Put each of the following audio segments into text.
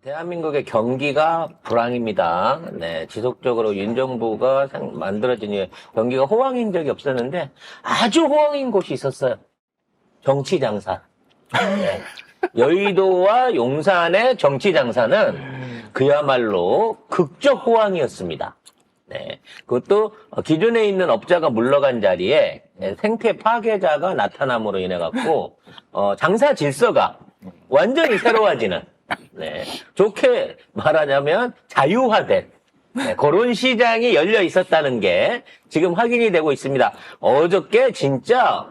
대한민국의 경기가 불황입니다. 네, 지속적으로 윤 정부가 만들어진 이후에 경기가 호황인 적이 없었는데 아주 호황인 곳이 있었어요. 정치 장사. 네. 여의도와 용산의 정치 장사는 그야말로 극적 호황이었습니다. 네. 그것도 기존에 있는 업자가 물러간 자리에 생태 파괴자가 나타남으로 인해 갖고 장사 질서가 완전히 새로워지는, 네. 좋게 말하자면 자유화된, 네, 그런 시장이 열려 있었다는 게 지금 확인이 되고 있습니다. 어저께 진짜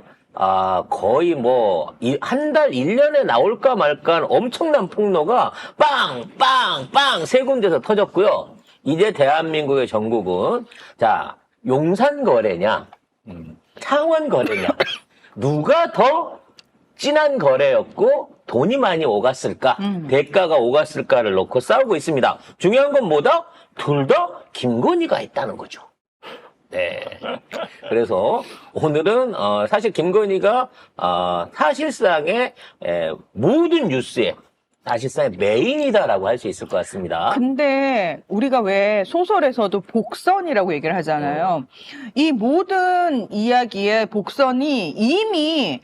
거의 뭐 한 달, 1년에 나올까 말까 엄청난 폭로가 빵 세 군데서 터졌고요. 이제 대한민국의 전국은 자, 용산 거래냐, 창원 거래냐, 누가 더 진한 거래였고 돈이 많이 오갔을까, 대가가 오갔을까를 놓고 싸우고 있습니다. 중요한 건 뭐다? 둘 다 김건희가 있다는 거죠. 네. 그래서 오늘은 사실 김건희가 사실상의 모든 뉴스에 사실상 메인이다라고 할 수 있을 것 같습니다. 근데 우리가 왜 소설에서도 복선이라고 얘기를 하잖아요. 이 모든 이야기의 복선이 이미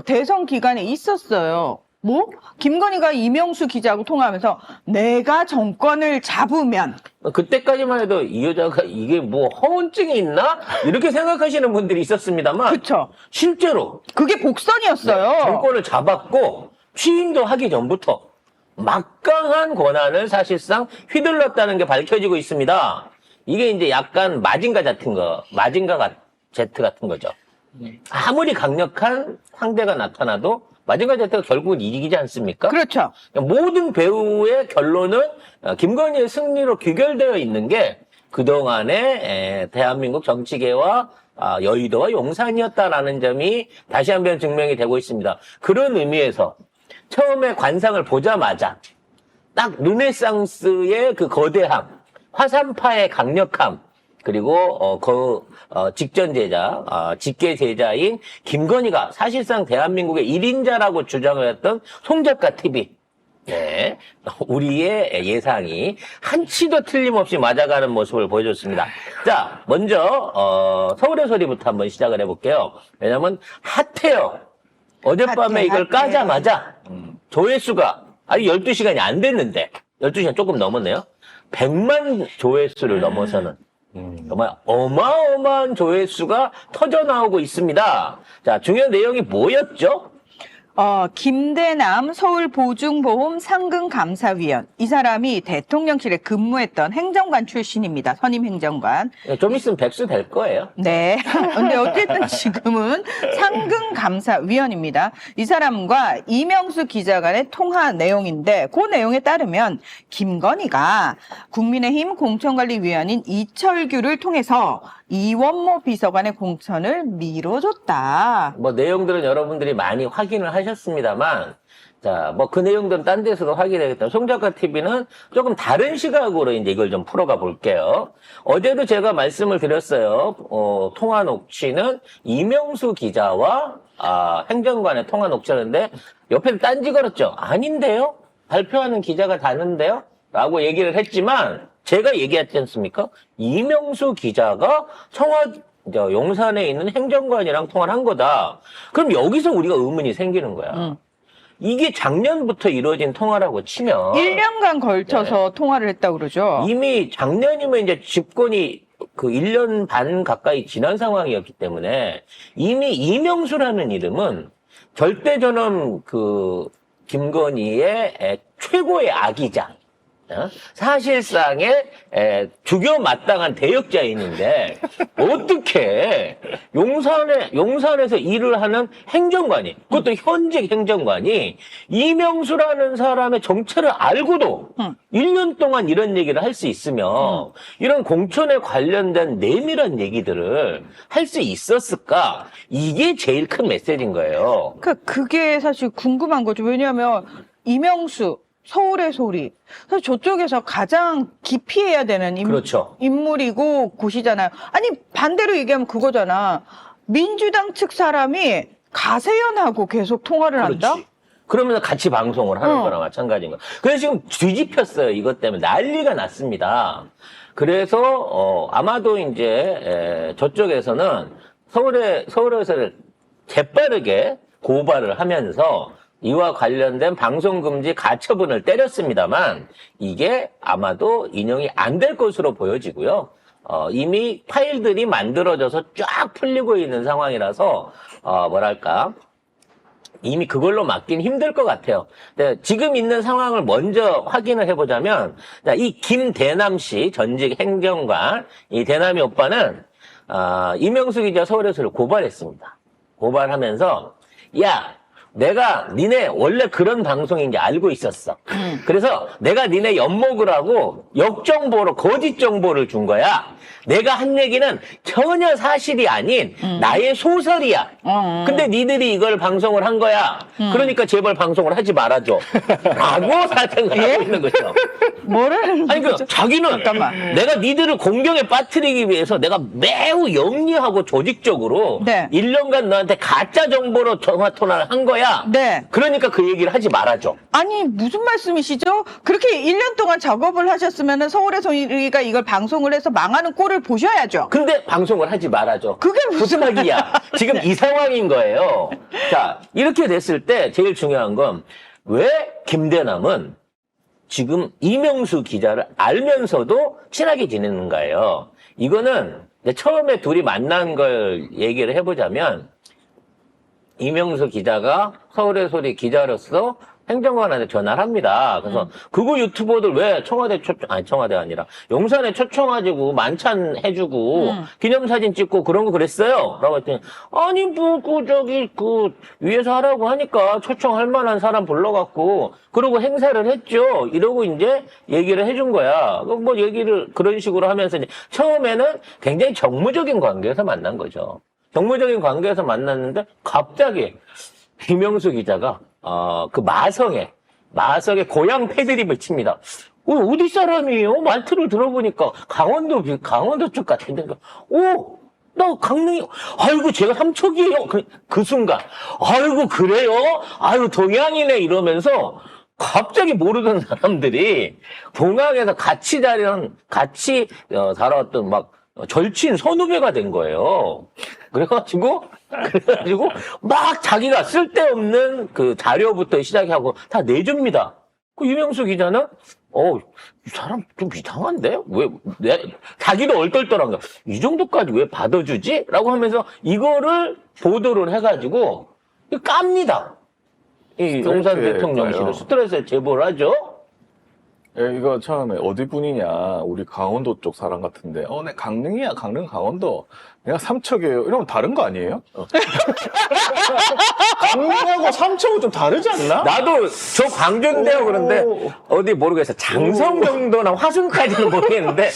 대선 기간에 있었어요. 뭐? 김건희가 이명수 기자하고 통화하면서 내가 정권을 잡으면 그때까지만 해도 이 여자가 이게 뭐 허언증이 있나? 이렇게 생각하시는 분들이 있었습니다만 그쵸. 실제로 그게 복선이었어요. 정권을 잡았고 취임도 하기 전부터 막강한 권한을 사실상 휘둘렀다는 게 밝혀지고 있습니다. 이게 이제 약간 마징가 제트 같은 거죠. 아무리 강력한 상대가 나타나도 마징가 제트가 결국은 이기지 않습니까? 그렇죠. 모든 배우의 결론은 김건희의 승리로 귀결되어 있는 게 그동안의 대한민국 정치계와 여의도와 용산이었다라는 점이 다시 한번 증명이 되고 있습니다. 그런 의미에서 처음에 관상을 보자마자 딱 르네상스의 그 거대함, 화산파의 강력함, 그리고 직전 제자, 직계 제자인 김건희가 사실상 대한민국의 1인자라고 주장을 했던 송작가 TV. 네. 우리의 예상이 한치도 틀림없이 맞아가는 모습을 보여줬습니다. 자, 먼저 서울의 소리부터 한번 시작을 해볼게요. 왜냐면 핫해요. 어젯밤에 이걸 까자마자 조회수가 아직 12시간이 안 됐는데 12시간 조금 넘었네요. 100만 조회수를 넘어서는 정말 어마어마한 조회수가 터져나오고 있습니다. 자, 중요한 내용이 뭐였죠? 김대남 서울보증보험 상근감사위원. 이 사람이 대통령실에 근무했던 행정관 출신입니다. 선임 행정관. 좀 있으면 백수 될 거예요. 네. 근데 어쨌든 지금은 상근감사위원입니다. 이 사람과 이명수 기자 간의 통화 내용인데 그 내용에 따르면 김건희가 국민의힘 공천관리위원인 이철규를 통해서 이원모 비서관의 공천을 미뤄줬다. 뭐 내용들은 여러분들이 많이 확인을 하셨습니다만, 자, 뭐 그 내용들은 딴 데서도 확인하겠다. 송작가 TV는 조금 다른 시각으로 이제 이걸 좀 풀어가 볼게요. 어제도 제가 말씀을 드렸어요. 통화 녹취는 이명수 기자와 행정관의 통화 녹취하는데 옆에 딴지 걸었죠. 아닌데요? 발표하는 기자가 다른데요? 라고 얘기를 했지만 제가 얘기했지 않습니까? 이명수 기자가 용산에 있는 행정관이랑 통화를 한 거다. 그럼 여기서 우리가 의문이 생기는 거야. 이게 작년부터 이루어진 통화라고 치면 1년간 걸쳐서 통화를 했다고 그러죠. 이미 작년이면 이제 집권이 그 1년 반 가까이 지난 상황이었기 때문에 이미 이명수라는 이름은 절대 저는 그 김건희의 최고의 악이자 사실상의 죽여마땅한 대역자인인데 어떻게 용산에서 일을 하는 행정관이, 그것도 현직 행정관이 이명수라는 사람의 정체를 알고도 1년 동안 이런 얘기를 할 수 있으며 이런 공천에 관련된 내밀한 얘기들을 할 수 있었을까? 이게 제일 큰 메시지인 거예요. 그게 사실 궁금한 거죠. 왜냐하면 이명수 서울의 소리. 사실 저쪽에서 가장 기피해야 되는 그렇죠. 인물이고 곳이잖아요. 아니 반대로 얘기하면 그거잖아. 민주당 측 사람이 가세연하고 계속 통화를 한다? 그렇지. 그러면서 같이 방송을 하는 거랑 마찬가지인 거예요. 그래서 지금 뒤집혔어요. 이것 때문에 난리가 났습니다. 그래서 아마도 이제 저쪽에서는 서울에서를 재빠르게 고발을 하면서 이와 관련된 방송금지 가처분을 때렸습니다만 이게 아마도 인용이 안 될 것으로 보여지고요. 이미 파일들이 만들어져서 쫙 풀리고 있는 상황이라서 뭐랄까 이미 그걸로 막긴 힘들 것 같아요. 근데 지금 있는 상황을 먼저 확인을 해보자면 이 김대남 씨 전직 행정관 이 대남이 오빠는 이명수 기자 서울에서를 고발했습니다. 고발하면서 야 내가 니네 원래 그런 방송인지 알고 있었어. 그래서 내가 니네 엿먹으라고 역정보로 거짓 정보를 준 거야. 내가 한 얘기는 전혀 사실이 아닌 나의 소설이야. 근데 니들이 이걸 방송을 한 거야. 그러니까 제발 방송을 하지 말아줘. 라고 사정을 하고 있는 거죠. 뭐라는 아니, 거죠? 자기는 잠깐만. 내가 니들을 공경에 빠뜨리기 위해서 내가 매우 영리하고 조직적으로 네. 1년간 너한테 가짜 정보로 전화통화를 한 거야. 네. 그러니까 그 얘기를 하지 말아줘. 아니 무슨 말씀이시죠? 그렇게 1년 동안 작업을 하셨으면 서울에서 우리가 이걸 방송을 해서 망하는 꼴을 보셔야죠. 근데 방송을 하지 말아줘. 그게 무슨 말이야. 지금 이 상황인 거예요. 자, 이렇게 됐을 때 제일 중요한 건 왜 김대남은 지금 이명수 기자를 알면서도 친하게 지내는가요? 이거는 처음에 둘이 만난 걸 얘기를 해보자면 이명수 기자가 서울의 소리 기자로서 행정관한테 전화를 합니다. 그래서 그거 유튜버들 왜 청와대가 아니라 용산에 초청해주고 만찬 해주고 기념사진 찍고 그런 거 그랬어요? 라고 했더니 아니 위에서 하라고 하니까 초청할 만한 사람 불러갖고 그러고 행사를 했죠. 이러고 이제 얘기를 해준 거야. 뭐 얘기를 그런 식으로 하면서 이제 처음에는 굉장히 정무적인 관계에서 만난 거죠. 정무적인 관계에서 만났는데 갑자기 이명수 기자가 그 마성에 고향 패드립을 칩니다. 어디 사람이에요? 말투를 들어보니까 강원도 쪽 같은데. 나 강릉이, 아이고, 제가 삼척이에요. 그 순간, 아이고, 그래요? 아이고, 동양이네. 이러면서 갑자기 모르던 사람들이 동양에서 같이 살아왔던 절친 선후배가 된 거예요. 그래가지고 막 자기가 쓸데없는 그 자료부터 시작하고 다 내줍니다. 그 이명수 기자는 이 사람 좀 이상한데? 자기도 얼떨떨한 거야. 이 정도까지 왜 받아주지? 라고 하면서 이거를 보도를 해가지고 깝니다. 이 용산 대통령실을 스트레스에 제보를 하죠. 예, 이거 처음에 어디 분이냐, 우리 강원도 쪽 사람 같은데, 내 강릉이야, 강릉 강원도. 내가 삼척이에요. 이러면 다른 거 아니에요? 강릉하고 삼척은 좀 다르지 않나? 나도 저 광주인데요. 그런데 어디 모르겠어. 장성 정도나 화순까지는 모르겠는데,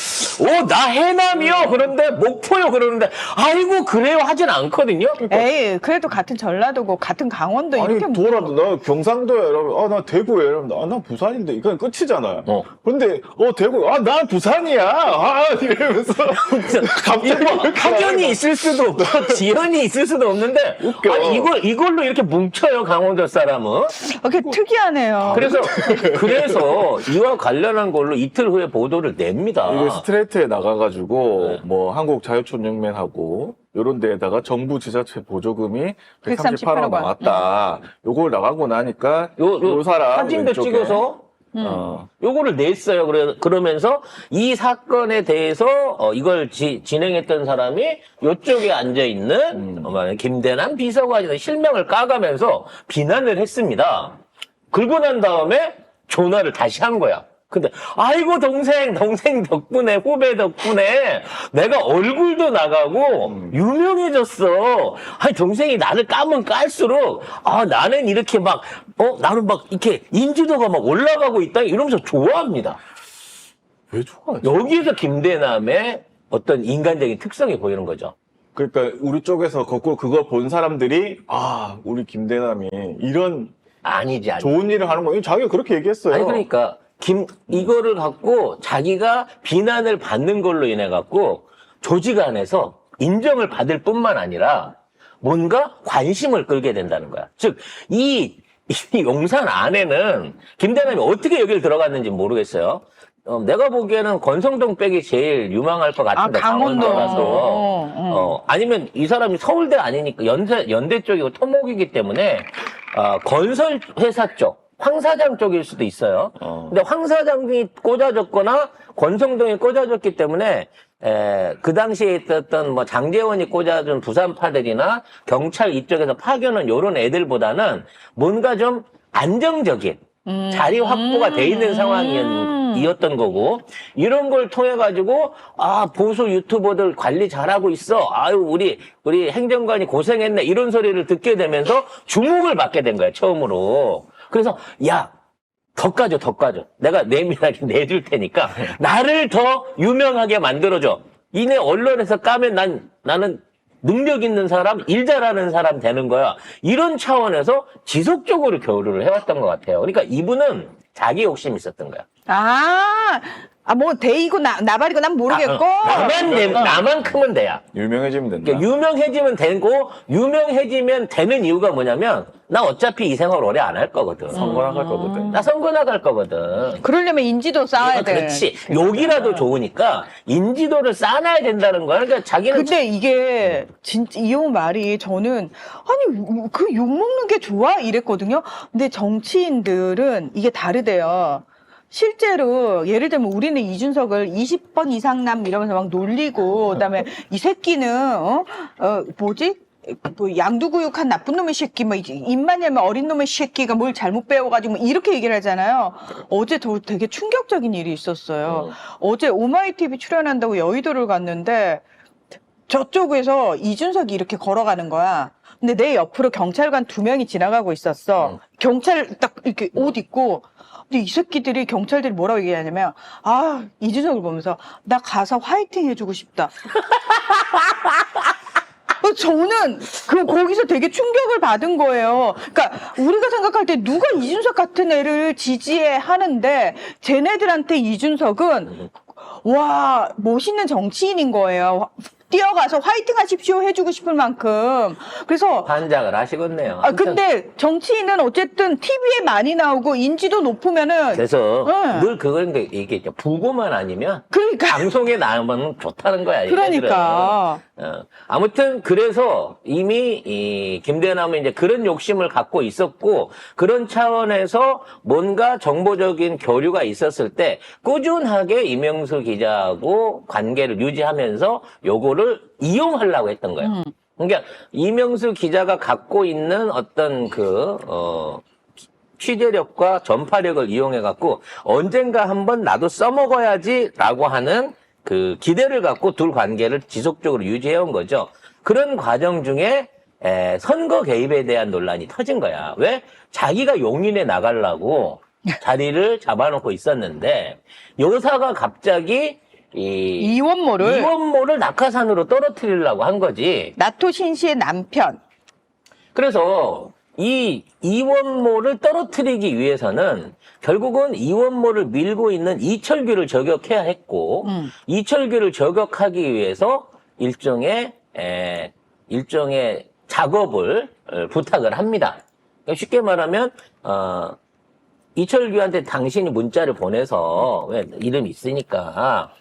나 해남이요. 그런데 목포요. 그러는데, 아이고 그래요 하진 않거든요. 에이 그래도 같은 전라도고 같은 강원도 이렇게 아니, 돌아도 나 경상도야. 이러면, 나 대구야. 이러면, 나 부산인데. 이건 끝이잖아요. 근데, 대구, 난 부산이야. 이러면서. 갑자기. 확연히 있을 수도 없고, 지연이 있을 수도 없는데, 웃겨. 아니, 이걸로 이렇게 뭉쳐요, 강원도 사람은. 이렇게 특이하네요. 그래서 이와 관련한 걸로 이틀 후에 보도를 냅니다. 이거 스트레이트에 나가가지고, 한국자유촌연맹하고, 요런 데에다가 정부 지자체 보조금이 138억 원 나왔다. 요걸 나가고 나니까, 요 사람. 사진도 왼쪽에 찍어서, 요거를 냈어요. 그러면서 이 사건에 대해서 이걸 진행했던 사람이 요쪽에 앉아있는 김대남 비서관이라는 실명을 까가면서 비난을 했습니다. 그러고 난 다음에 전화를 다시 한 거야. 근데 아이고 동생 덕분에 후배 덕분에 내가 얼굴도 나가고 유명해졌어. 아니 동생이 나를 까면 깔수록 나는 이렇게 나는 이렇게 인지도가 막 올라가고 있다 이러면서 좋아합니다. 왜 좋아하지? 여기에서 김대남의 어떤 인간적인 특성이 보이는 거죠. 그러니까 우리 쪽에서 거꾸로 그걸 본 사람들이 우리 김대남이 이런 아니지. 좋은 일을 하는 거예요. 자기가 그렇게 얘기했어요. 아니 그러니까 이거를 갖고 자기가 비난을 받는 걸로 인해 갖고 조직 안에서 인정을 받을 뿐만 아니라 뭔가 관심을 끌게 된다는 거야. 즉 이 이 용산 안에는 김대남이 어떻게 여기를 들어갔는지 모르겠어요. 내가 보기에는 권성동 백이 제일 유망할 것 같은데, 강원도. 강원도라서. 아니면 이 사람이 서울대 아니니까 연대 쪽이고 토목이기 때문에, 건설 회사 쪽, 황 사장 쪽일 수도 있어요. 근데 황 사장이 꽂아줬거나 권성동이 꽂아줬기 때문에, 그 당시에 있었던 뭐 장제원이 꽂아준 부산파들이나 경찰 이쪽에서 파견은 요런 애들보다는 뭔가 좀 안정적인 자리 확보가 돼 있는 상황이었던 거고, 이런 걸 통해 가지고 보수 유튜버들 관리 잘하고 있어, 아유 우리 행정관이 고생했네, 이런 소리를 듣게 되면서 주목을 받게 된 거야, 처음으로. 그래서 야, 더 까줘. 내가 내밀하게 내줄 테니까 나를 더 유명하게 만들어줘. 이내 언론에서 까면 나는 능력 있는 사람, 일 잘하는 사람 되는 거야. 이런 차원에서 지속적으로 교류를 해왔던 것 같아요. 그러니까 이분은 자기 욕심이 있었던 거야. 뭐 대이고 나발이고 난 모르겠고. 나만큼은 돼야. 유명해지면 된다. 그러니까 유명해지면 되고, 유명해지면 되는 이유가 뭐냐면, 나 어차피 이 생활 오래 안 할 거거든. 선거 나갈 거거든. 나 선거 나갈 거거든. 그러려면 인지도 쌓아야 돼. 그렇지. 욕이라도 좋으니까 인지도를 쌓아놔야 된다는 거야. 그러니까 자기는. 근데 이게 진짜 이용 말이 저는 아니 그 욕 먹는 게 좋아 이랬거든요. 근데 정치인들은 이게 다르대요. 실제로 예를 들면 우리는 이준석을 20번 이상남 이러면서 막 놀리고, 그다음에 이 새끼는 뭐지? 뭐 양두구육한 나쁜 놈의 새끼, 뭐 입만 열면 어린 놈의 새끼가 뭘 잘못 배워가지고 뭐 이렇게 얘기를 하잖아요. 어제 저 되게 충격적인 일이 있었어요. 어제 오마이TV 출연한다고 여의도를 갔는데 저쪽에서 이준석이 이렇게 걸어가는 거야. 근데 내 옆으로 경찰관 2명이 지나가고 있었어. 경찰 딱 이렇게 옷 입고. 근데 이 새끼들이, 경찰들이 뭐라고 얘기하냐면, 이준석을 보면서 나 가서 화이팅 해주고 싶다. 저는 거기서 되게 충격을 받은 거예요. 그러니까 우리가 생각할 때 누가 이준석 같은 애를 지지해 하는데, 쟤네들한테 이준석은 와, 멋있는 정치인인 거예요. 뛰어가서 화이팅 하십시오 해주고 싶을 만큼. 그래서 반장을 하시겠네요. 근데 정치인은 어쨌든 TV에 많이 나오고 인지도 높으면은. 그래서 늘 그건 얘기했죠. 부고만 아니면 그러니까. 방송에 나오면 좋다는 거야. 그러니까. 아무튼 그래서 이미 이 김대남은 이제 그런 욕심을 갖고 있었고, 그런 차원에서 뭔가 정보적인 교류가 있었을 때 꾸준하게 이명수 기자하고 관계를 유지하면서 요거를 이용하려고 했던 거예요. 그러니까 이명수 기자가 갖고 있는 어떤 취재력과 전파력을 이용해 갖고 언젠가 한번 나도 써먹어야지라고 하는 그 기대를 갖고 둘 관계를 지속적으로 유지해 온 거죠. 그런 과정 중에 선거 개입에 대한 논란이 터진 거야. 왜? 자기가 용인에 나가려고 자리를 잡아놓고 있었는데 여사가 갑자기 이원모를 낙하산으로 떨어뜨리려고 한 거지. 나토 신씨의 남편. 그래서 이 이원모를 떨어뜨리기 위해서는 결국은 이원모를 밀고 있는 이철규를 저격해야 했고, 이철규를 저격하기 위해서 일종의 작업을 부탁을 합니다. 그러니까 쉽게 말하면 이철규한테 당신이 문자를 보내서, 왜 이름이 있으니까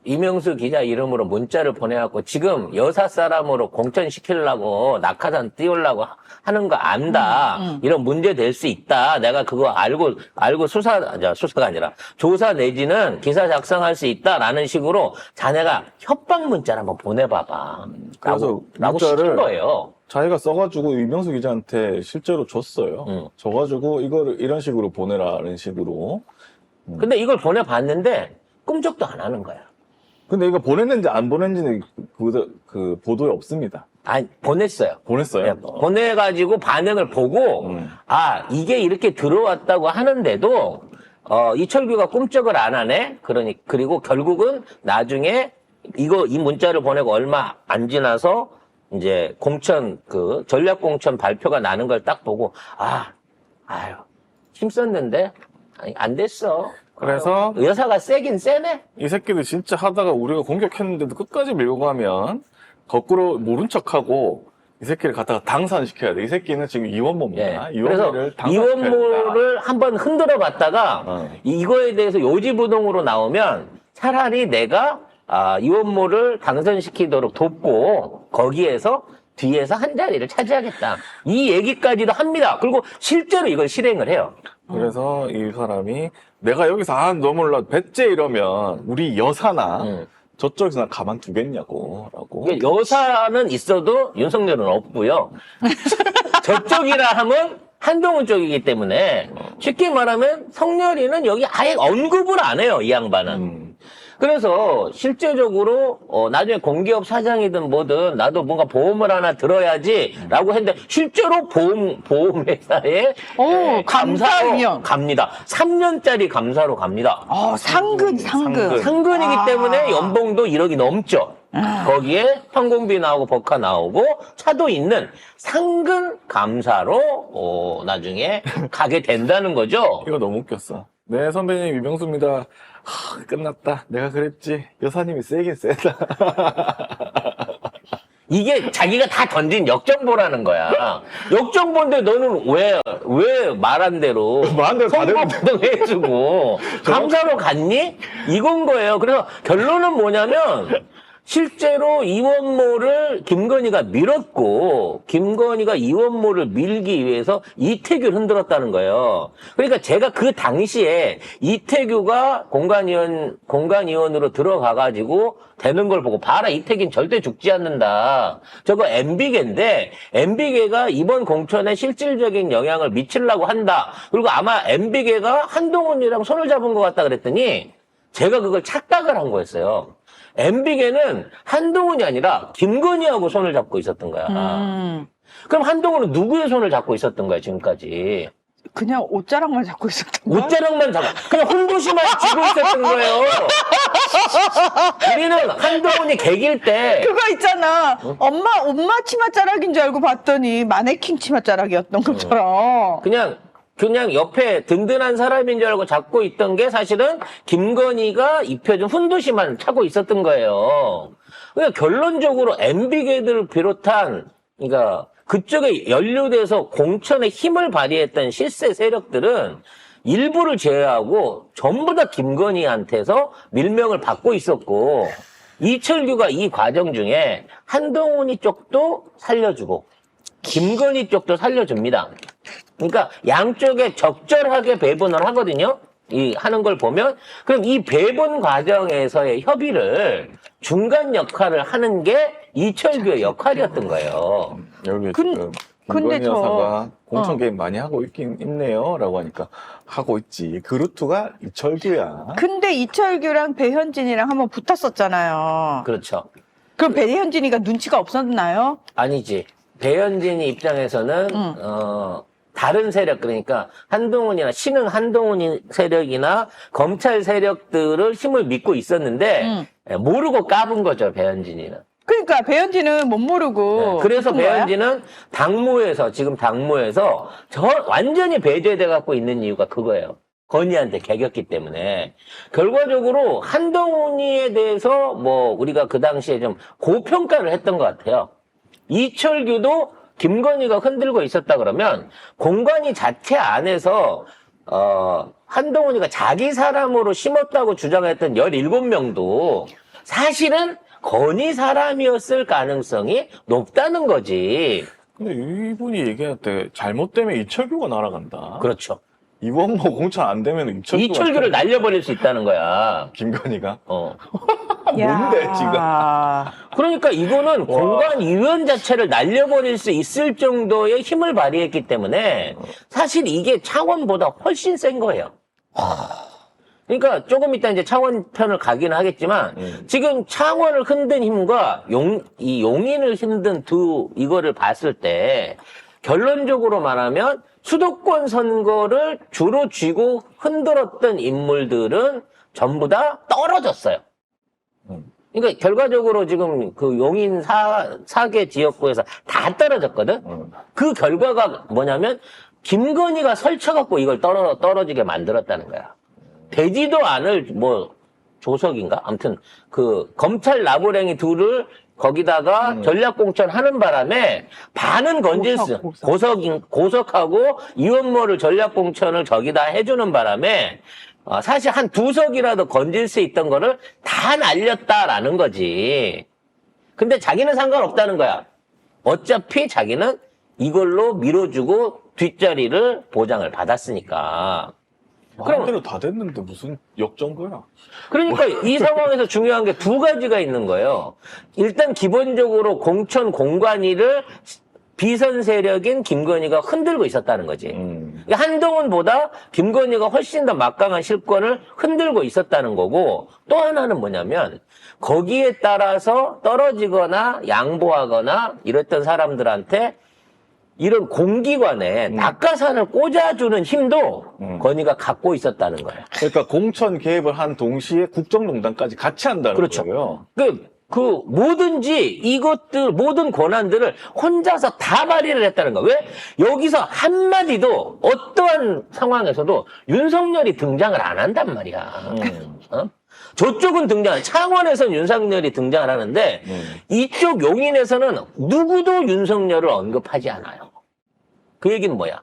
이명수 기자 이름으로 문자를 보내갖고 지금 여사 사람으로 공천시키려고 낙하산 띄우려고 하는 거 안다. 이런 문제 될 수 있다. 내가 그거 알고 수사가 아니라 조사 내지는 기사 작성할 수 있다라는 식으로 자네가 협박 문자를 한번 보내봐봐. 그래서 라고 시킨 거예요. 자기가 써가지고 이명수 기자한테 실제로 줬어요. 줘가지고 이거를 이런 식으로 보내라는 식으로. 근데 이걸 보내봤는데 꿈쩍도 안 하는 거야. 근데 이거 보냈는지 안 보냈는지는 그 보도에 없습니다. 아니, 보냈어요. 보냈어요? 네, 보내가지고 반응을 보고, 이게 이렇게 들어왔다고 하는데도, 이철규가 꿈쩍을 안 하네? 그리고 결국은 나중에 이 문자를 보내고 얼마 안 지나서 이제 전략공천 발표가 나는 걸 딱 보고, 힘썼는데, 안 됐어. 그래서 여사가 세긴 세네? 이 새끼들 진짜 하다가 우리가 공격했는데도 끝까지 밀고 가면 거꾸로 모른 척하고 이 새끼를 갖다가 당선시켜야 돼. 이 새끼는 지금 이원모입니다. 예. 그래서 이원모를 당선시켜야 된다. 이원모를 한번 흔들어 봤다가 이거에 대해서 요지부동으로 나오면 차라리 내가 이원모를 당선시키도록 돕고 거기에서 뒤에서 한 자리를 차지하겠다. 이 얘기까지도 합니다. 그리고 실제로 이걸 실행을 해요. 그래서 이 사람이 내가 여기서 너 몰라 배째 이러면 우리 여사나 저쪽에서 나 가만두겠냐고 라고. 이게 여사는 있어도 윤석열은 없고요. 저쪽이라 하면 한동훈 쪽이기 때문에 쉽게 말하면 성렬이는 여기 아예 언급을 안 해요. 이 양반은. 그래서 실제적으로 나중에 공기업 사장이든 뭐든 나도 뭔가 보험을 하나 들어야지 라고 했는데 실제로 보험회사에 감사위원 갑니다. 3년짜리 감사로 갑니다. 상근. 상근이기 때문에 연봉도 1억이 넘죠. 거기에 항공비 나오고 법카 나오고 차도 있는 상근 감사로 나중에 가게 된다는 거죠. 이거 너무 웃겼어. 네, 선배님 이병수입니다. 끝났다. 내가 그랬지. 여사님이 세긴 세다. 이게 자기가 다 던진 역정보라는 거야. 역정보인데 너는 왜 말한 대로 말한 대로 다 선거부동 해주고 감사로 갔니? 이건 거예요. 그래서 결론은 뭐냐면 실제로 이원모를 김건희가 밀었고 김건희가 이원모를 밀기 위해서 이태규를 흔들었다는 거예요. 그러니까 제가 그 당시에 이태규가 공관위원으로 들어가가지고 되는 걸 보고 봐라 이태규는 절대 죽지 않는다. 저거 MB계인데 MB계가 이번 공천에 실질적인 영향을 미치려고 한다. 그리고 아마 MB계가 한동훈이랑 손을 잡은 것 같다 그랬더니 제가 그걸 착각을 한 거였어요. MB계는 한동훈이 아니라 김건희하고 손을 잡고 있었던 거야. 그럼 한동훈은 누구의 손을 잡고 있었던 거야, 지금까지? 그냥 옷자락만 잡고 있었던 거야? 옷자락만 잡고, 그냥 홍보시만 쥐고 있었던 거예요. 우리는 한동훈이 개길 때. 그거 있잖아. 엄마 치맛자락인 줄 알고 봤더니 마네킹 치맛자락이었던 것처럼. 그냥 옆에 든든한 사람인 줄 알고 잡고 있던 게 사실은 김건희가 입혀준 훈도시만 차고 있었던 거예요. 그러니까 결론적으로 MB계들을 비롯한, 그러니까 그쪽에 연루돼서 공천에 힘을 발휘했던 실세 세력들은 일부를 제외하고 전부 다 김건희한테서 밀명을 받고 있었고, 이철규가 이 과정 중에 한동훈이 쪽도 살려주고, 김건희 쪽도 살려줍니다. 그러니까 양쪽에 적절하게 배분을 하거든요. 하는 걸 보면. 그럼 이 배분 과정에서의 협의를 중간 역할을 하는 게 이철규의 역할이었던 거예요. 여기 지금 근데 김건희 여사가 공천 게임 많이 하고 있긴 있네요. 라고 하니까 하고 있지. 그 루트가 이철규야. 근데 이철규랑 배현진이랑 한번 붙었었잖아요. 그렇죠. 그럼 배현진이가 눈치가 없었나요? 아니지. 배현진이 입장에서는 다른 세력, 그러니까 한동훈이나 신흥 한동훈 세력이나 검찰 세력들을 힘을 믿고 있었는데 모르고 까분 거죠, 배현진이는. 그러니까 배현진은 못 모르고. 그래서 붙은 거야? 배현진은 지금 당무에서 완전히 배제돼 갖고 있는 이유가 그거예요. 건희한테 개겼기 때문에. 결과적으로 한동훈이에 대해서 우리가 그 당시에 좀 고평가를 했던 것 같아요. 이철규도 김건희가 흔들고 있었다 그러면 공관위 자체 안에서 한동훈이가 자기 사람으로 심었다고 주장했던 17명도 사실은 건희 사람이었을 가능성이 높다는 거지. 근데 이분이 얘기할 때 잘못되면 이철규가 날아간다. 그렇죠. 이원모 공천 안 되면 이철규를 날려버릴 수 있다는 거야. 김건희가? 야. 뭔데 지금? 그러니까 이거는 공관위원 자체를 날려버릴 수 있을 정도의 힘을 발휘했기 때문에 사실 이게 차원보다 훨씬 센 거예요. 그러니까 조금 이따 이제 차원 편을 가긴 하겠지만 지금 차원을 흔든 힘과 이 용인을 흔든 이거를 봤을 때 결론적으로 말하면 수도권 선거를 주로 쥐고 흔들었던 인물들은 전부 다 떨어졌어요. 그러니까 결과적으로 지금 그 용인 4개 지역구에서 다 떨어졌거든. 그 결과가 뭐냐면 김건희가 설쳐갖고 이걸 떨어지게 만들었다는 거야. 되지도 않을 조석인가? 아무튼 그 검찰 나부랭이 둘을 거기다가 전략공천 하는 바람에 반은 건질 수, 고석하고 이원모를 전략공천을 저기다 해주는 바람에 사실 한 2석이라도 건질 수 있던 거를 다 날렸다라는 거지. 근데 자기는 상관없다는 거야. 어차피 자기는 이걸로 밀어주고 뒷자리를 보장을 받았으니까. 마음대로 다 됐는데 무슨 역정거야. 그러니까 이 상황에서 중요한 게 2가지가 있는 거예요. 일단 기본적으로 공천 공관위를 비선 세력인 김건희가 흔들고 있었다는 거지. 그러니까 한동훈보다 김건희가 훨씬 더 막강한 실권을 흔들고 있었다는 거고, 또 하나는 뭐냐면 거기에 따라서 떨어지거나 양보하거나 이랬던 사람들한테 이런 공기관에 낙하산을 꽂아주는 힘도 건희가 갖고 있었다는 거예요. 그러니까 공천 개입을 한 동시에 국정농단까지 같이 한다는 그렇죠. 거예요. 그 뭐든지 이것들 모든 권한들을 혼자서 다 발휘를 했다는 거야. 왜? 여기서 한마디도 어떠한 상황에서도 윤석열이 등장을 안 한단 말이야. 저쪽은 창원에서는 윤석열이 등장을 하는데 이쪽 용인에서는 누구도 윤석열을 언급하지 않아요. 그 얘기는 뭐야?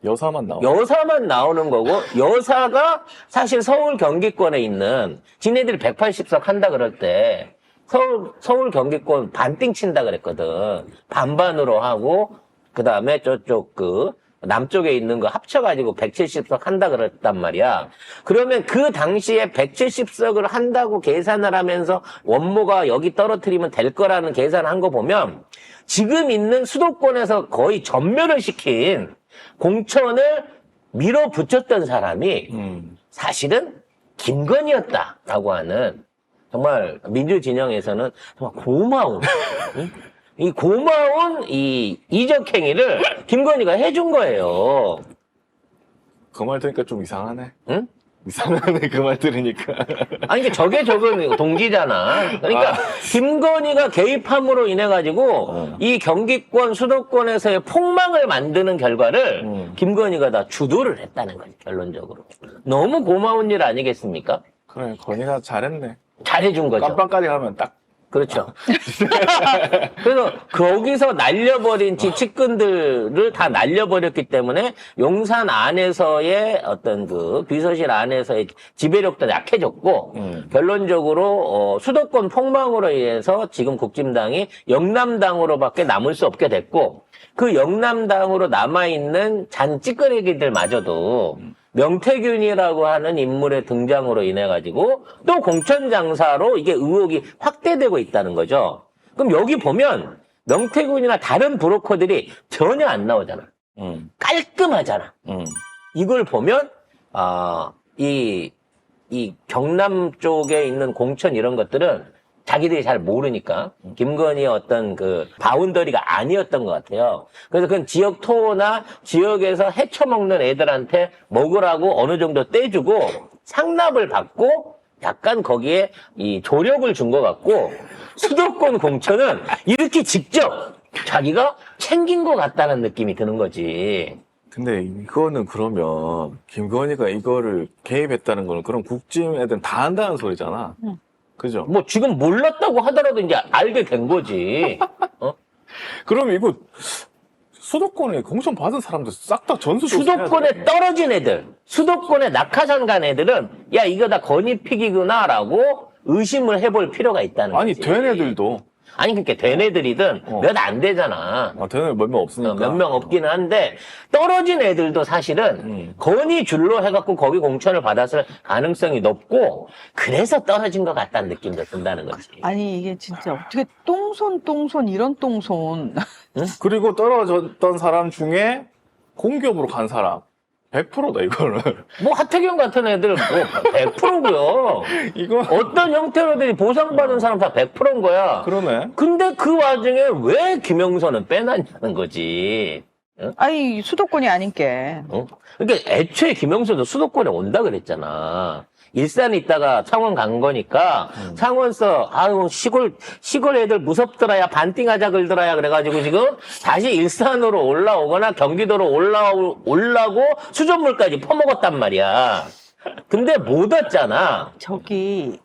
여사만 나와. 여사만 나오는 거고, 여사가 사실 서울 경기권에 있는, 지네들이 180석 한다 그럴 때, 서울 경기권 반띵 친다 그랬거든. 반반으로 하고, 그 다음에 저쪽 남쪽에 있는 거 합쳐가지고 170석 한다 그랬단 말이야. 그러면 그 당시에 170석을 한다고 계산을 하면서 원모가 여기 떨어뜨리면 될 거라는 계산을 한 거 보면, 지금 있는 수도권에서 거의 전멸을 시킨 공천을 밀어붙였던 사람이 사실은 김건희였다라고 하는, 정말 민주진영에서는 정말 고마운 이 고마운 이 이적행위를 김건희가 해준 거예요. 그 말 들으니까 좀 이상하네. 응? 이상하네, 그 말 들으니까. 아니, 이게 적은 동기잖아. 그러니까, 김건희가 개입함으로 인해가지고, 이 경기권, 수도권에서의 폭망을 만드는 결과를 김건희가 다 주도를 했다는 거지, 결론적으로. 너무 고마운 일 아니겠습니까? 그래, 건이가 잘했네. 잘해준 거죠. 깜빡까지 하면 딱. 그렇죠. 그래서 거기서 날려버린 측근들을 다 날려버렸기 때문에 용산 안에서의 어떤 비서실 안에서의 지배력도 약해졌고 결론적으로 수도권 폭망으로 인해서 지금 국진당이 영남당으로밖에 남을 수 없게 됐고 그 영남당으로 남아있는 잔 찌끄레기들마저도 명태균이라고 하는 인물의 등장으로 인해가지고 또 공천장사로 이게 의혹이 확대되고 있다는 거죠. 그럼 여기 보면 명태균이나 다른 브로커들이 전혀 안 나오잖아. 깔끔하잖아. 이걸 보면 이 경남 쪽에 있는 공천 이런 것들은 자기들이 잘 모르니까 김건희의 어떤 바운더리가 아니었던 것 같아요. 그래서 그건 지역 토호나 지역에서 헤쳐먹는 애들한테 먹으라고 어느 정도 떼주고 상납을 받고 약간 거기에 이 조력을 준 것 같고 수도권 공천은 이렇게 직접 자기가 챙긴 것 같다는 느낌이 드는 거지. 근데 이거는 그러면 김건희가 이거를 개입했다는 거는 그럼 국짐 애들은 다 한다는 소리잖아. 그죠? 뭐 지금 몰랐다고 하더라도 이제 알게 된 거지. 그럼 이거 수도권에 공천 받은 사람들 싹 다 전수 수도권에 떨어진 애들, 수도권에 낙하산 간 애들은 야 이거 다 건의픽이구나라고 의심을 해볼 필요가 있다는 거지. 아니 된 애들도 아니 그러니까 된 애들이든 몇 안 되잖아. 된 애들 몇 명 없으니까 몇 명 없기는 한데 떨어진 애들도 사실은 건의 줄로 해갖고 거기 공천을 받았을 가능성이 높고 그래서 떨어진 것 같다는 느낌도 든다는 거지. 아니 이게 진짜 어떻게 똥손 이런 똥손. 그리고 떨어졌던 사람 중에 공기업으로 간 사람 100%다 이거는. 뭐 하태경 같은 애들 뭐 100%고요. 이거 어떤 형태로든 보상받은 사람 다 100%인 거야. 그러네. 근데 그 와중에 왜 김영선은 빼놨냐는 거지. 응? 아니 수도권이 아닌 게. 그러니까 애초에 김영선도 수도권에 온다 그랬잖아. 일산에 있다가 창원 간 거니까 창원서 아유 시골 애들 무섭더라야 반띵하자 그러더라야 그래가지고 지금 다시 일산으로 올라오거나 경기도로 올라고 수돗물까지 퍼먹었단 말이야. 근데 못 왔잖아. 저기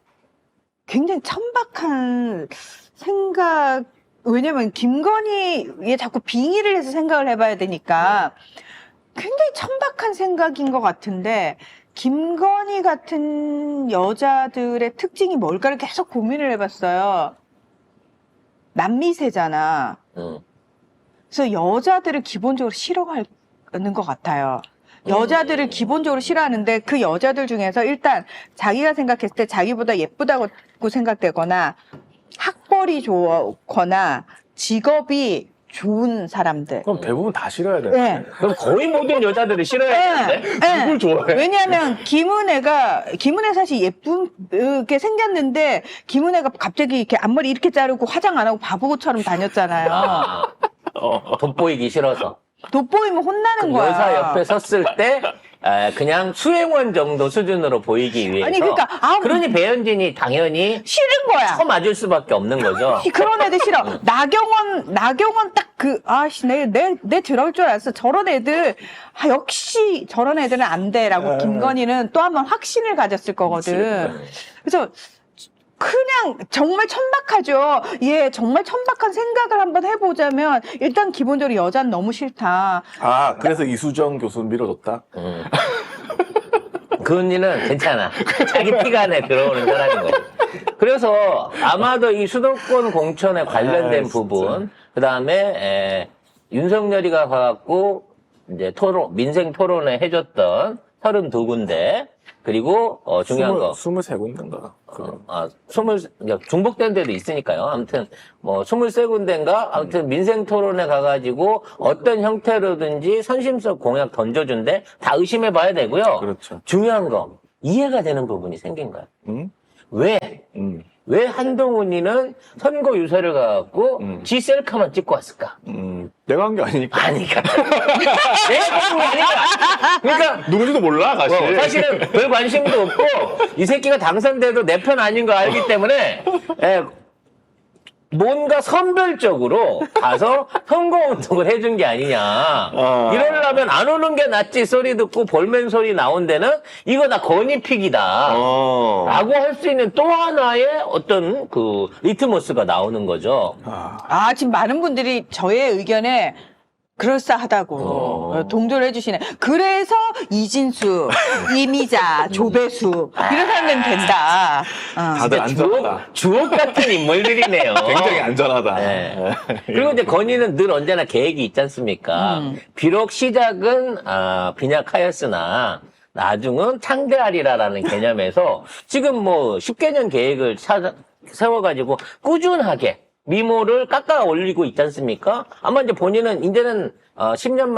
굉장히 천박한 생각, 왜냐면 김건희에 자꾸 빙의를 해서 생각을 해봐야 되니까 굉장히 천박한 생각인 것 같은데, 김건희 같은 여자들의 특징이 뭘까를 계속 고민을 해봤어요. 남미세잖아. 그래서 여자들을 기본적으로 싫어하는 것 같아요. 여자들을 기본적으로 싫어하는데 그 여자들 중에서 일단 자기가 생각했을 때 자기보다 예쁘다고 생각되거나 학벌이 좋거나 직업이 좋은 사람들. 그럼 대부분 다 싫어야 돼. 네. 그럼 거의 모든 여자들이 싫어야 되는데? 네. 누굴 좋아해? 왜냐하면 김은혜 사실 예쁘게 생겼는데 김은혜가 갑자기 이렇게 앞머리 이렇게 자르고 화장 안 하고 바보처럼 다녔잖아요. 아, 돋보이기 싫어서. 돋보이면 혼나는 거야. 여사 옆에 섰을 때 그냥 수행원 정도 수준으로 보이기 위해서. 아니, 그러니까, 그러니 배현진이 당연히 싫은 거야. 처맞을 수밖에 없는 거죠. 그런 애들 싫어. 나경원 딱 아씨, 내 들어올 줄 알았어. 저런 애들, 역시 저런 애들은 안 돼라고 김건희는 또 한 번 확신을 가졌을 거거든. 그래서 그냥 정말 천박하죠. 예, 정말 천박한 생각을 한번 해보자면 일단 기본적으로 여자는 너무 싫다. 아, 그래서 이수정 교수는 밀어줬다? 그 언니는 괜찮아. 자기 피가 안에 들어오는 사람인 거지. 그래서 아마도 이 수도권 공천에 관련된 부분, 그 다음에 윤석열이가 가갖고 이제 민생 토론회 해줬던 32군데, 그리고 중요한 거 23군데인가? 중복된 데도 있으니까요. 아무튼 뭐 23군데인가 아무튼 민생 토론에 가가지고 어떤 형태로든지 선심성 공약 던져준데 다 의심해 봐야 되고요. 그렇죠. 중요한 거 이해가 되는 부분이 생긴 거야. 응? 왜 한동훈이는 선거 유세를 가갖고 지 셀카만 찍고 왔을까? 내가 한 게 아니니까. 아니까. 내가 그런 거 아니까. 그러니까 누군지도 몰라, 사실. 사실은 별 관심도 없고 이 새끼가 당선돼도 내 편 아닌 거 알기 때문에 뭔가 선별적으로 가서 선거운동을 해준 게 아니냐. 이러려면 안 오는 게 낫지 소리 듣고 볼멘 소리 나온 데는 이거 다 건의픽이다. 라고 할 수 있는 또 하나의 어떤 그 리트머스가 나오는 거죠. 지금 많은 분들이 저의 의견에 그럴싸하다고 동조를 해주시네. 그래서 이진수, 이미자, 조배수 이런 사람들은 된다. 다들 안전하다. 주옥 같은 인물들이네요. 굉장히 안전하다. 네. 그리고 이제 건의는 늘 언제나 계획이 있지 않습니까? 비록 시작은 빈약하였으나 나중은 창대하리라라는 개념에서 지금 뭐 10개년 계획을 세워가지고 꾸준하게 미모를 깎아 올리고 있지 않습니까? 아마 이제 본인은 이제는 10년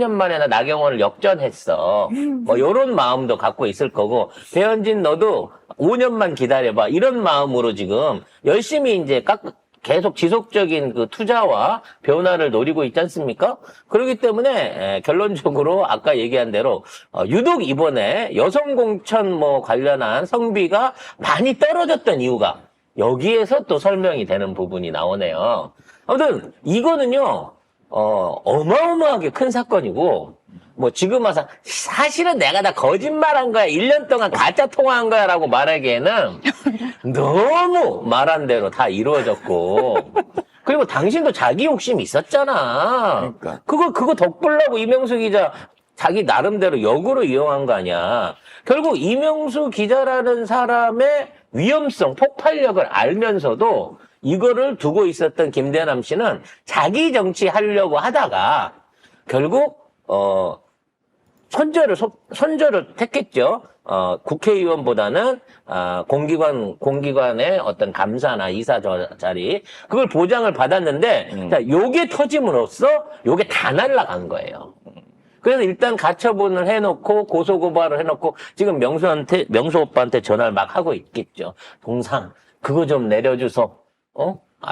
만에 나경원을 역전했어. 뭐 요런 마음도 갖고 있을 거고 배현진 너도 5년만 기다려봐. 이런 마음으로 지금 열심히 이제 계속 지속적인 그 투자와 변화를 노리고 있지 않습니까? 그렇기 때문에 결론적으로 아까 얘기한 대로 유독 이번에 여성 공천 뭐 관련한 성비가 많이 떨어졌던 이유가 여기에서 또 설명이 되는 부분이 나오네요. 아무튼 이거는요 어마어마하게 큰 사건이고 뭐 지금 와서 사실은 내가 다 거짓말한 거야 1년 동안 가짜 통화한 거야 라고 말하기에는 너무 말한 대로 다 이루어졌고 그리고 당신도 자기 욕심이 있었잖아. 그러니까. 그거 덕보려고 이명수 기자 자기 나름대로 역으로 이용한 거 아니야. 결국 이명수 기자라는 사람의 위험성, 폭발력을 알면서도 이거를 두고 있었던 김대남 씨는 자기 정치 하려고 하다가 결국 선저를 택했죠. 국회의원보다는 공기관의 어떤 감사나 이사 자리 그걸 보장을 받았는데 자, 요게 터짐으로써 요게 다 날아간 거예요. 그래서 일단 가처분을 해놓고 고소고발을 해놓고 지금 명수 오빠한테 전화를 막 하고 있겠죠. 동상 그거 좀 내려줘서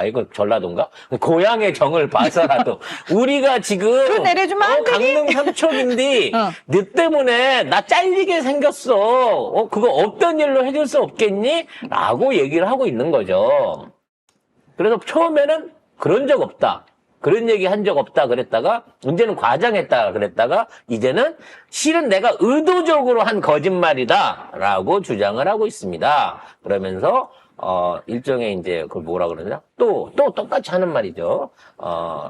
이거 전라도인가? 고향의 정을 봐서라도 우리가 지금 그거 내려주면 안 되니? 강릉 삼척인데 너 때문에 나 잘리게 생겼어. 그거 없던 일로 해줄 수 없겠니? 라고 얘기를 하고 있는 거죠. 그래서 처음에는 그런 적 없다. 그런 얘기 한 적 없다 그랬다가 문제는 과장했다 그랬다가 이제는 실은 내가 의도적으로 한 거짓말이다 라고 주장을 하고 있습니다. 그러면서 일종의 이제 그걸 뭐라 그러냐? 또 똑같이 하는 말이죠.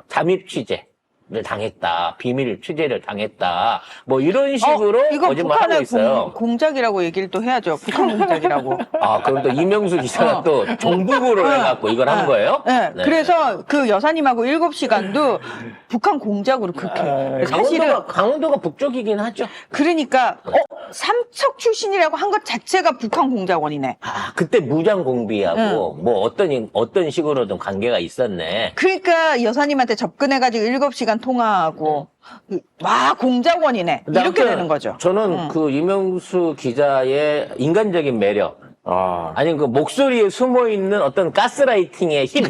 잠입 취재를 당했다. 비밀 취재를 당했다. 뭐 이런 식으로 이거 거짓말하고 북한의 있어요. 공작이라고 얘기를 또 해야죠. 북한 공작이라고. 그럼 또 이명수 기자가 또 종북으로 해갖고 이걸 한 거예요? 네. 네. 그래서 그 여사님하고 7시간도 북한 공작으로 극해. 사실은 강원도가 북쪽이긴 하죠. 그러니까 삼척 출신이라고 한 것 자체가 북한 공작원이네. 그때 무장 공비하고 뭐 어떤 식으로든 관계가 있었네. 그러니까 여사님한테 접근해가지고 7시간 통화하고 와 공작원이네. 근데 이렇게 아무튼 되는 거죠. 저는 그 이명수 기자의 인간적인 매력, 아니 그 목소리에 숨어 있는 어떤 가스라이팅의 힘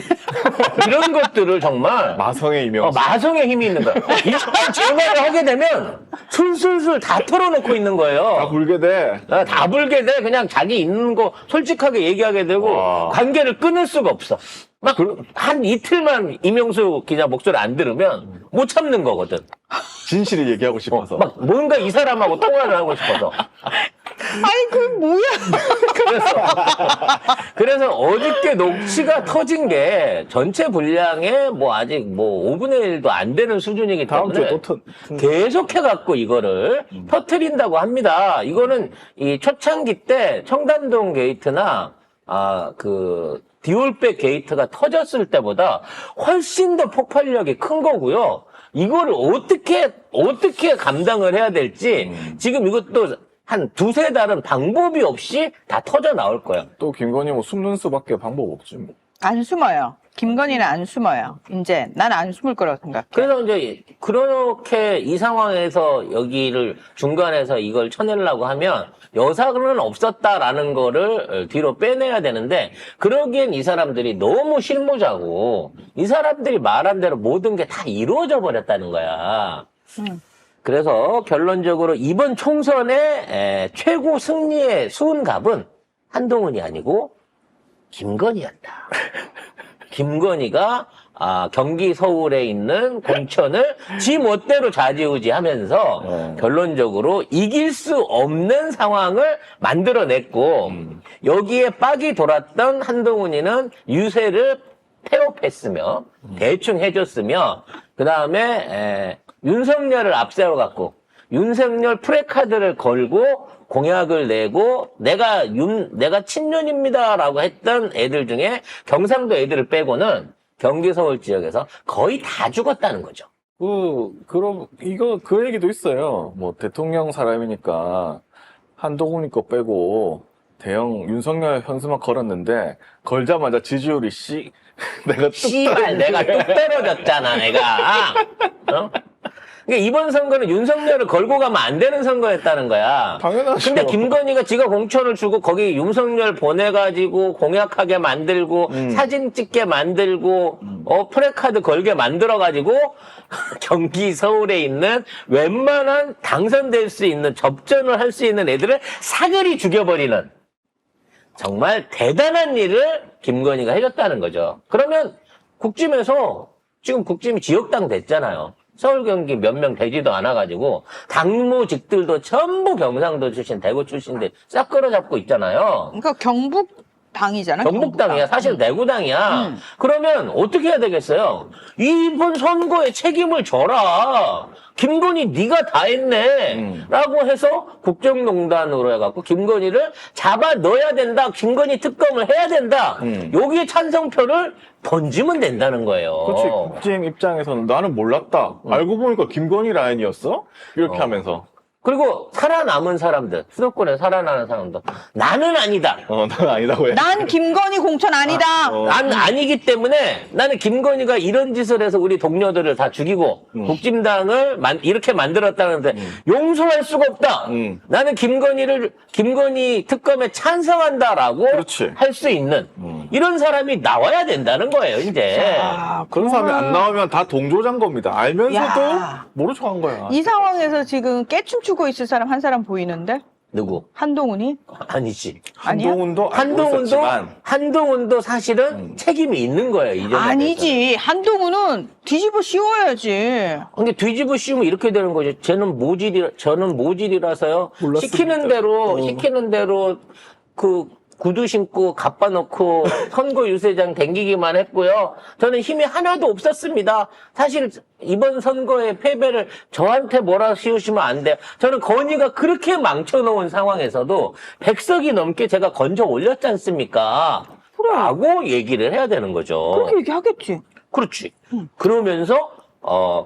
이런 것들을 정말 마성의 이명수. 마성의 힘이 있는 거야. 이 사람 제 말을 하게 되면 술술술 다 털어놓고 있는 다 거예요. 불게 돼. 다 불게 돼. 그냥 자기 있는 거 솔직하게 얘기하게 되고 와. 관계를 끊을 수가 없어. 막 한 이틀만 이명수 기자 목소리 안 들으면 못 참는 거거든. 진실을 얘기하고 싶어서. 막 뭔가 이 사람하고 통화를 하고 싶어서. 아니 그 뭐야? 그래서 어저께 녹취가 터진 게 전체 분량의 뭐 아직 뭐 5분의 1도 안 되는 수준이기 다음 주에 때문에 또 계속해갖고 이거를 터트린다고 합니다. 이거는 이 초창기 때 청담동 게이트나 그 디올백 게이트가 터졌을 때보다 훨씬 더 폭발력이 큰 거고요. 이거를 어떻게 감당을 해야 될지 지금 이것도 한 두세 달은 방법이 없이 다 터져 나올 거예요. 또 김건희 뭐 숨는 수밖에 방법 없지 뭐. 안 숨어요. 김건희는 안 숨어요. 이제 난 안 숨을 거라고 생각해. 그래서 이제 그렇게 이 상황에서 여기를 중간에서 이걸 쳐내려고 하면 여사는 없었다라는 거를 뒤로 빼내야 되는데 그러기엔 이 사람들이 너무 실무자고 이 사람들이 말한 대로 모든 게 다 이루어져 버렸다는 거야. 그래서 결론적으로 이번 총선의 최고 승리의 수은갑은 한동훈이 아니고 김건희였다. 김건희가 경기 서울에 있는 공천을 지 멋대로 좌지우지하면서 결론적으로 이길 수 없는 상황을 만들어냈고 여기에 빡이 돌았던 한동훈이는 유세를 폐업했으며 대충 해줬으며 그 다음에 윤석열을 앞세워갖고 윤석열 프레카드를 걸고 공약을 내고 내가 친윤입니다라고 했던 애들 중에 경상도 애들을 빼고는 경기 서울 지역에서 거의 다 죽었다는 거죠. 그 얘기도 있어요. 뭐 대통령 사람이니까 한동훈이 거 빼고 대형 윤석열 현수막 걸었는데 걸자마자 지지율이 내가 내가 뚝 떨어졌잖아, 내가. 그러니까 이번 선거는 윤석열을 걸고 가면 안 되는 선거였다는 거야. 당연하죠. 근데 김건희가 지가 공천을 주고 거기 윤석열 보내가지고 공약하게 만들고 사진 찍게 만들고 프레카드 걸게 만들어가지고 경기 서울에 있는 웬만한 당선될 수 있는 접전을 할 수 있는 애들을 사그리 죽여버리는 정말 대단한 일을 김건희가 해줬다는 거죠. 그러면 국짐에서 지금 국짐이 지역당 됐잖아요. 서울, 경기 몇 명 되지도 않아가지고 당무직들도 전부 경상도 출신, 대구 출신들 싹 끌어잡고 있잖아요. 그러니까 경북당이잖아. 경북당이야. 사실 내구당이야. 그러면 어떻게 해야 되겠어요? 이번 선거에 책임을 져라. 김건희 네가 다 했네. 라고 해서 국정농단으로 해갖고 김건희를 잡아 넣어야 된다. 김건희 특검을 해야 된다. 여기에 찬성표를 던지면 된다는 거예요. 그렇지. 국진 입장에서는 나는 몰랐다. 알고 보니까 김건희 라인이었어? 이렇게 하면서. 그리고 살아남은 사람들, 수도권에 살아나는 사람들, 나는 아니다. 나는 아니다고 해. 난 김건희 공천 아니다. 난 아니기 때문에 나는 김건희가 이런 짓을 해서 우리 동료들을 다 죽이고 국진당을 이렇게 만들었다는데 용서할 수가 없다. 나는 김건희 특검에 찬성한다라고 그렇지. 할 수 있는 이런 사람이 나와야 된다는 거예요, 이제. 그런 사람이 안 나오면 다 동조자인 겁니다. 알면서도 야. 모른 척 한 거야. 이 상황에서 지금 깨춤 추고 있을 사람 한 사람 보이는데? 누구? 한동훈이? 아니지. 아니야? 한동훈도 사실은 책임이 있는 거예요, 이 점에 아니지. 한동훈은 뒤집어 씌워야지. 근데 뒤집어 씌우면 이렇게 되는 거죠. 저는 모질이라서요. 몰랐습니다. 시키는 대로 구두 신고 갑바 넣고 선거 유세장 댕기기만 했고요. 저는 힘이 하나도 없었습니다. 사실 이번 선거의 패배를 저한테 몰아씌우시면 안 돼요. 저는 건의가 그렇게 망쳐놓은 상황에서도 100석이 넘게 제가 건져 올렸지 않습니까? 그래. 라고 얘기를 해야 되는 거죠. 그렇게 얘기하겠지. 그렇지. 그러면서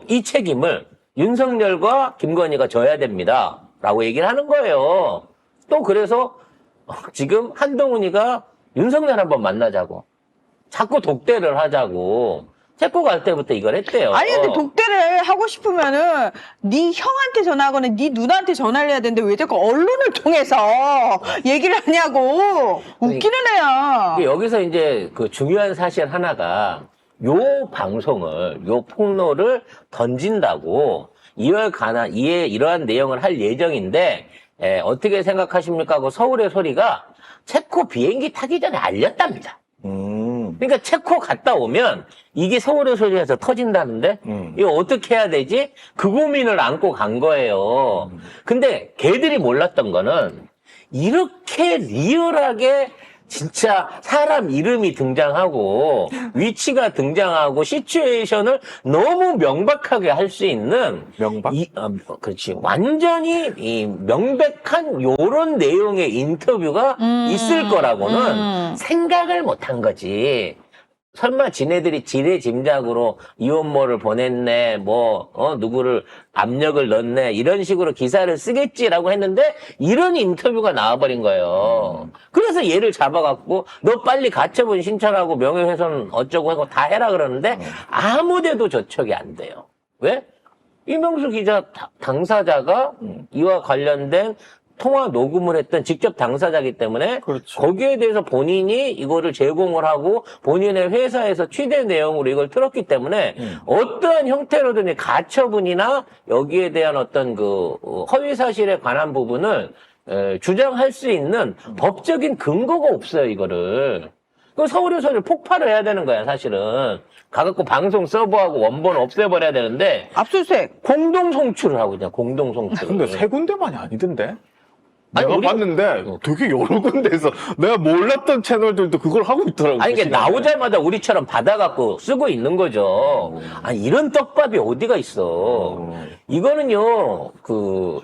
이 책임을 윤석열과 김건희가 져야 됩니다. 라고 얘기를 하는 거예요. 또 그래서 지금 한동훈이가 윤석열 한번 만나자고 자꾸 독대를 하자고 체코 갈 때부터 이걸 했대요. 아니 근데 독대를 하고 싶으면은 네 형한테 전화하거나 네 누나한테 전화를 해야 되는데 왜 자꾸 언론을 통해서 얘기를 하냐고. 웃기는 애야. 여기서 이제 그 중요한 사실 하나가 요 방송을 요 폭로를 던진다고 2월 이에 이러한 내용을 할 예정인데 어떻게 생각하십니까 하고 서울의 소리가 체코 비행기 타기 전에 알렸답니다. 그러니까 체코 갔다 오면 이게 서울의 소리에서 터진다는데 이거 어떻게 해야 되지? 그 고민을 안고 간 거예요. 근데 걔들이 몰랐던 거는 이렇게 리얼하게 진짜 사람 이름이 등장하고 위치가 등장하고 시츄에이션을 너무 명백하게 할 수 있는 명박? 그렇지. 완전히 이 명백한 요런 내용의 인터뷰가 있을 거라고는 생각을 못 한 거지. 설마 지네들이 지레짐작으로 이혼모를 보냈네, 누구를 압력을 넣네, 이런 식으로 기사를 쓰겠지라고 했는데, 이런 인터뷰가 나와버린 거예요. 그래서 얘를 잡아갖고, 너 빨리 가처분 신청하고 명예훼손 어쩌고 하고 다 해라 그러는데, 아무 데도 저촉이 안 돼요. 왜? 이명수 기자 당사자가 이와 관련된 통화 녹음을 했던 직접 당사자이기 때문에 그렇죠. 거기에 대해서 본인이 이거를 제공을 하고 본인의 회사에서 취재 내용으로 이걸 틀었기 때문에 어떠한 형태로든 가처분이나 여기에 대한 어떤 그 허위 사실에 관한 부분을 주장할 수 있는 법적인 근거가 없어요, 이거를. 그 서울의 소리를 폭발을 해야 되는 거야, 사실은. 가갖고 방송 서버하고 원본 없애버려야 되는데 압수수색. 공동 송출을 하고 그냥 공동 송출. 근데 세 군데만이 아니던데? 아니, 내가 우리- 봤는데 되게 여러 군데에서 내가 몰랐던 채널들도 그걸 하고 있더라고. 아니, 그 이게 시간에. 나오자마자 우리처럼 받아갖고 쓰고 있는 거죠. 아니, 이런 떡밥이 어디가 있어. 이거는요,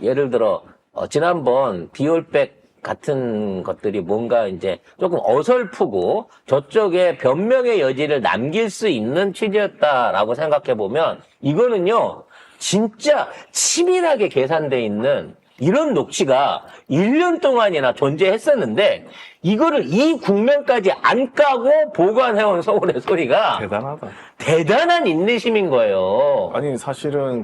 예를 들어, 지난번 비올백 같은 것들이 뭔가 이제 조금 어설프고 저쪽에 변명의 여지를 남길 수 있는 취지였다라고 생각해보면 이거는요, 진짜 치밀하게 계산돼 있는 이런 녹취가 1년 동안이나 존재했었는데 이거를 이 국면까지 안 까고 보관해온 서울의 소리가 대단하다. 대단한 인내심인 거예요. 아니 사실은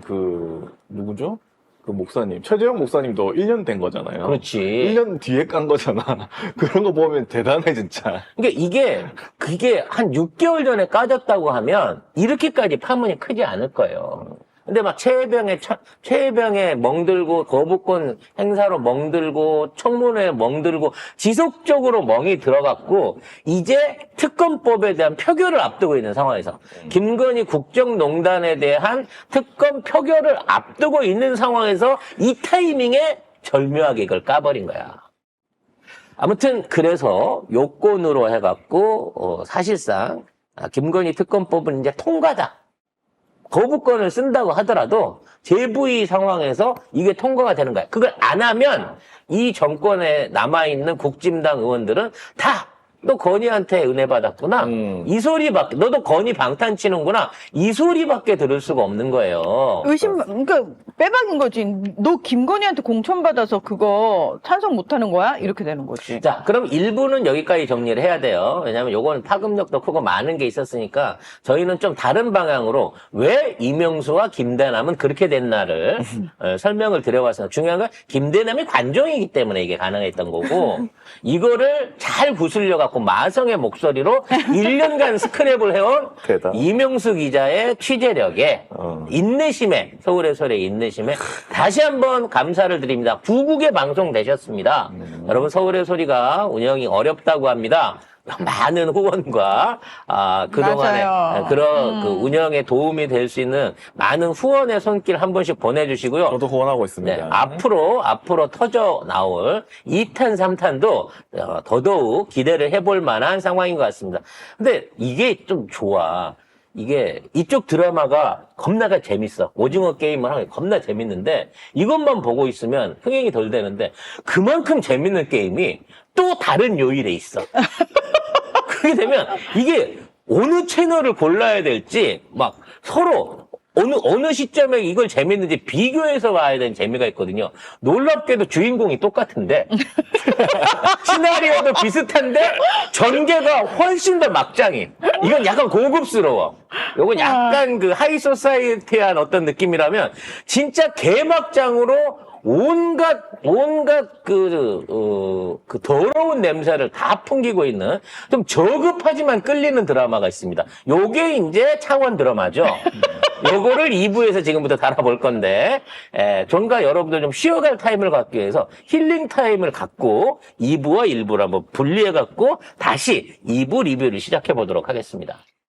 누구죠? 그 목사님 최재형 목사님도 1년 된 거잖아요. 그렇지. 1년 뒤에 깐 거잖아. 그런 거 보면 대단해 진짜. 그러니까 그게 한 6개월 전에 까졌다고 하면 이렇게까지 파문이 크지 않을 거예요. 근데 막 최혜병에 멍들고 거부권 행사로 멍들고 청문회에 멍들고 지속적으로 멍이 들어갔고 이제 특검법에 대한 표결을 앞두고 있는 상황에서 김건희 국정농단에 대한 특검 표결을 앞두고 있는 상황에서 이 타이밍에 절묘하게 이걸 까버린 거야. 아무튼 그래서 요건으로 해갖고 사실상 김건희 특검법은 이제 통과다. 거부권을 쓴다고 하더라도 재부의 상황에서 이게 통과가 되는 거야. 그걸 안 하면 이 정권에 남아있는 국진당 의원들은 다 너 건희한테 은혜 받았구나. 이 소리밖에, 너도 건희 방탄 치는구나. 이 소리밖에 들을 수가 없는 거예요. 그러니까 빼박인 거지. 너 김건희한테 공천 받아서 그거 찬성 못 하는 거야? 이렇게 되는 거지. 자, 그럼 1부는 여기까지 정리를 해야 돼요. 왜냐하면 요건 파급력도 크고 많은 게 있었으니까 저희는 좀 다른 방향으로 왜 이명수와 김대남은 그렇게 됐나를 설명을 드려봤습니다. 중요한 건 김대남이 관종이기 때문에 이게 가능했던 거고 이거를 잘 구슬려갖고 마성의 목소리로 1년간 스크랩을 해온 대단. 이명수 기자의 취재력에 인내심에 서울의 소리의 인내심에 다시 한번 감사를 드립니다. 부국에 방송되셨습니다. 여러분 서울의 소리가 운영이 어렵다고 합니다. 많은 후원과 그동안에 맞아요. 그런 그 운영에 도움이 될 수 있는 많은 후원의 손길 한 번씩 보내주시고요. 저도 후원하고 있습니다. 네, 앞으로 터져 나올 2탄, 3탄도 더더욱 기대를 해볼 만한 상황인 것 같습니다. 근데 이게 좀 좋아. 이게 이쪽 드라마가 겁나가 재밌어. 오징어 게임을 하면 겁나 재밌는데 이것만 보고 있으면 흥행이 덜 되는데 그만큼 재밌는 게임이 또 다른 요일에 있어. 그렇게 되면 이게 어느 채널을 골라야 될지 막 서로 어느 시점에 이걸 재밌는지 비교해서 봐야 되는 재미가 있거든요. 놀랍게도 주인공이 똑같은데 시나리오도 비슷한데 전개가 훨씬 더 막장이. 이건 약간 고급스러워. 이건 약간 그 하이소사이티한 어떤 느낌이라면 진짜 개막장으로 온갖 그 더러운 냄새를 다 풍기고 있는 좀 저급하지만 끌리는 드라마가 있습니다. 요게 이제 창원 드라마죠. 요거를 2부에서 지금부터 달아볼 건데, 좀가 여러분들 좀 쉬어갈 타임을 갖기 위해서 힐링 타임을 갖고 2부와 1부를 한번 분리해갖고 다시 2부 리뷰를 시작해 보도록 하겠습니다.